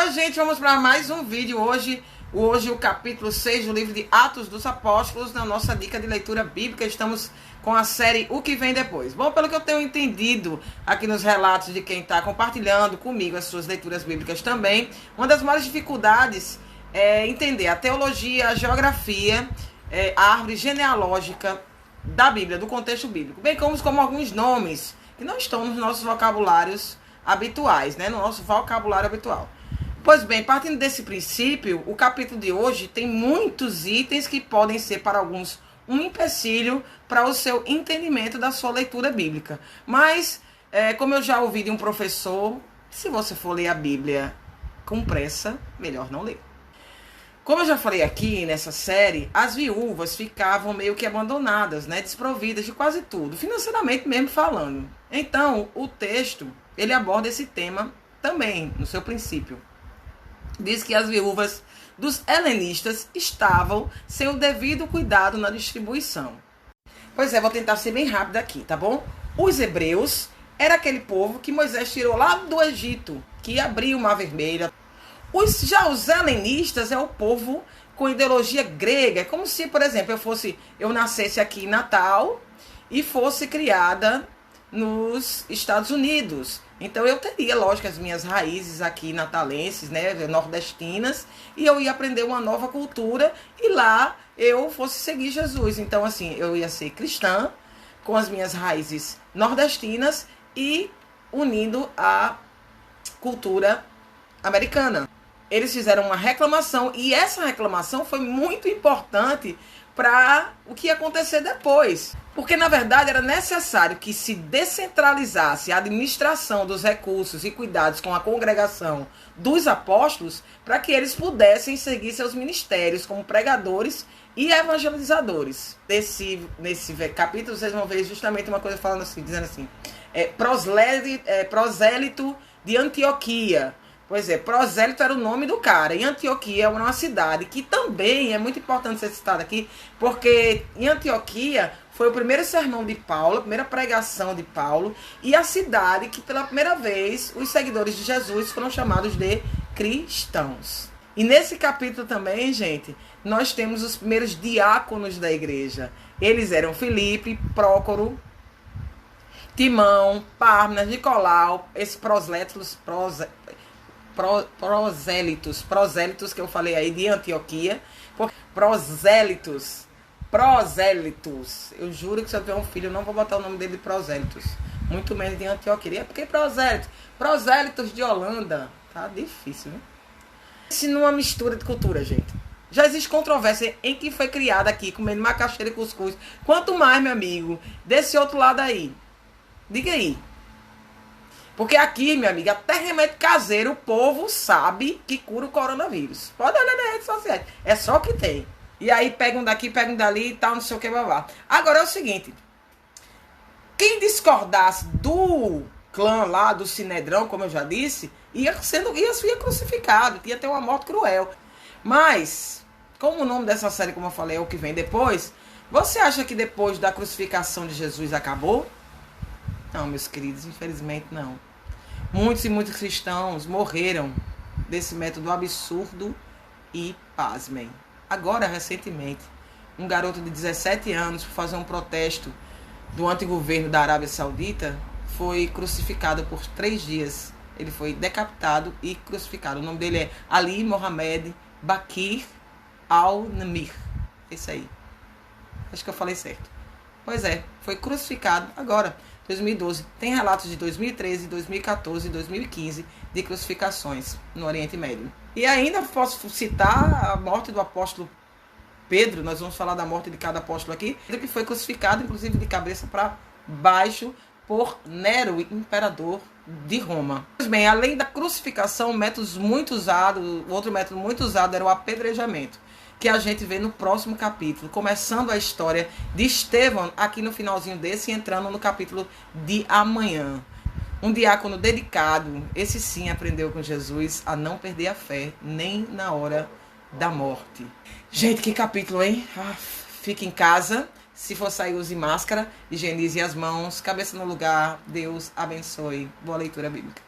Oi, gente, vamos para mais um vídeo. Hoje o capítulo 6 do livro de Atos dos Apóstolos, na nossa dica de leitura bíblica. Estamos com a série O que Vem Depois. Bom, pelo que eu tenho entendido aqui nos relatos de quem está compartilhando comigo as suas leituras bíblicas também, uma das maiores dificuldades é entender a teologia, a geografia, a árvore genealógica da Bíblia, do contexto bíblico, bem como alguns nomes que não estão nos nossos vocabulários habituais, né, no nosso vocabulário habitual. Pois bem, partindo desse princípio, o capítulo de hoje tem muitos itens que podem ser para alguns um empecilho para o seu entendimento da sua leitura bíblica. Mas, como eu já ouvi de um professor, se você for ler a Bíblia com pressa, melhor não ler. Como eu já falei aqui nessa série, as viúvas ficavam meio que abandonadas, né, desprovidas de quase tudo, financeiramente mesmo falando. Então, o texto, ele aborda esse tema também, no seu princípio. Diz que as viúvas dos helenistas estavam sem o devido cuidado na distribuição. Pois é, vou tentar ser bem rápido aqui, tá bom? Os hebreus era aquele povo que Moisés tirou lá do Egito, que abriu o Mar Vermelho. Já os helenistas é o povo com ideologia grega. É como se, por exemplo, eu nascesse aqui em Natal e fosse criada nos Estados Unidos. Então eu teria, lógico, as minhas raízes aqui natalenses, né, nordestinas, e eu ia aprender uma nova cultura e lá eu fosse seguir Jesus. Então, assim, eu ia ser cristã com as minhas raízes nordestinas e unindo a cultura americana. Eles fizeram uma reclamação e essa reclamação foi muito importante para o que ia acontecer depois. Porque, na verdade, era necessário que se descentralizasse a administração dos recursos e cuidados com a congregação dos apóstolos para que eles pudessem seguir seus ministérios como pregadores e evangelizadores. Nesse capítulo, vocês vão ver justamente uma coisa falando assim, dizendo assim, prosélito de Antioquia. Pois é, prosélito era o nome do cara. E Antioquia é uma cidade que também é muito importante ser citada aqui, porque em Antioquia foi o primeiro sermão de Paulo, a primeira pregação de Paulo, e a cidade que pela primeira vez os seguidores de Jesus foram chamados de cristãos. E nesse capítulo também, gente, nós temos os primeiros diáconos da igreja. Eles eram Filipe, Prócoro, Timão, Pármenas, Nicolau, esses prosélitos que eu falei aí de Antioquia, prosélitos, eu juro que se eu tiver um filho eu não vou botar o nome dele de prosélitos, muito menos de Antioquia, porque prosélitos de Holanda, tá difícil, né? Isso numa mistura de cultura, gente. Já existe controvérsia em que foi criada aqui, comendo macaxeira e cuscuz, quanto mais, meu amigo, desse outro lado aí, diga aí. Porque aqui, minha amiga, até remédio caseiro, o povo sabe que cura o coronavírus. Pode olhar nas redes sociais. É só o que tem. E aí pegam daqui, pegam dali e tal, não sei o que, babá. Agora é o seguinte. Quem discordasse do clã lá, do Sinedrão, como eu já disse, ia crucificado, ia ter uma morte cruel. Mas, como o nome dessa série, como eu falei, é O que Vem Depois, você acha que depois da crucificação de Jesus acabou? Não, meus queridos, infelizmente não. Muitos e muitos cristãos morreram desse método absurdo e, pasmem, agora, recentemente, um garoto de 17 anos, por fazer um protesto do antigoverno da Arábia Saudita, foi crucificado por 3 dias. Ele foi decapitado e crucificado. O nome dele é Ali Mohamed Bakir Al-Namir. Esse aí. Acho que eu falei certo. Pois é, foi crucificado agora, 2012. Tem relatos de 2013, 2014 e 2015 de crucificações no Oriente Médio. E ainda posso citar a morte do apóstolo Pedro. Nós vamos falar da morte de cada apóstolo aqui. Ele que foi crucificado, inclusive, de cabeça para baixo por Nero, imperador de Roma. Pois bem, além da crucificação, outro método muito usado era o apedrejamento, que a gente vê no próximo capítulo, começando a história de Estevão, aqui no finalzinho desse, e entrando no capítulo de amanhã. Um diácono dedicado, esse sim aprendeu com Jesus a não perder a fé, nem na hora da morte. Gente, que capítulo, hein? Fique em casa, se for sair use máscara, higienize as mãos, cabeça no lugar, Deus abençoe. Boa leitura bíblica.